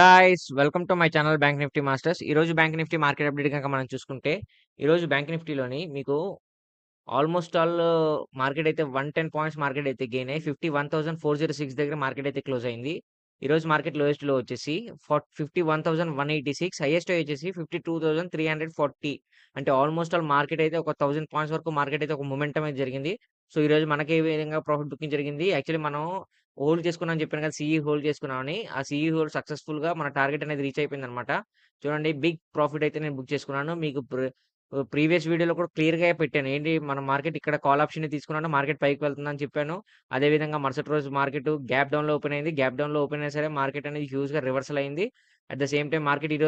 Guys welcome to my channel bank Nifty masters. ఈరోజు bank Nifty market update కనుక మనం చూసుకుంటే, ఈరోజు బ్యాంక్ నిఫ్టీలోని మీకు ఆల్మోస్ట్ ఆల్ మార్కెట్ అయితే 110 పాయింట్స్ మార్కెట్ అయితే గెయిన్ అయ్యి 51,406 దగ్గర మార్కెట్ అయితే క్లోజ్ అయింది. ఈరోజు మార్కెట్ లోయెస్ట్ లో వచ్చేసి 51,186, హైయెస్ట్ వచ్చేసి 52,340. అంటే ఆల్మోస్ట్ ఆల్ మార్కెట్ అయితే ఒక 1000 పాయింట్స్ వరకు మార్కెట్ అయితే ఒక మొమెంటం అయితే జరిగింది. సో ఈ రోజు మనకి ఏ విధంగా ప్రాఫిట్ బుకింగ్ జరిగింది. యాక్చువల్లీ మనం హోల్డ్ చేసుకున్నాం అని చెప్పాను కదా! సీఈ హోల్డ్ చేసుకున్నామని. ఆ సీఈ హోల్డ్ సక్సెస్‌ఫుల్‌గా మన టార్గెట్ అనేది రీచ్ అయిపోయిందనమాట. చూడండి, బిగ్ ప్రాఫిట్ అయితే నేను బుక్ చేసుకున్నాను. మీకు ప్రీవియస్ వీడియోలో కూడా క్లియర్‌గా పెట్టాను. ఏంటి మన మార్కెట్ ఇక్కడ కాల్ ఆప్షన్‌ని తీసుకున్నాను. మార్కెట్ పైకి వెళ్తుందని చెప్పాను. అదేవిధంగా మరుసటి రోజు మార్కెట్ గ్యాప్ డౌన్‌లో ఓపెన్ అయింది. గ్యాప్ డౌన్‌లో ఓపెన్ అయినా సరే మార్కెట్ అనేది హ్యూజ్‌గా రివర్సల్ అయింది. At the same time market ఈరోజు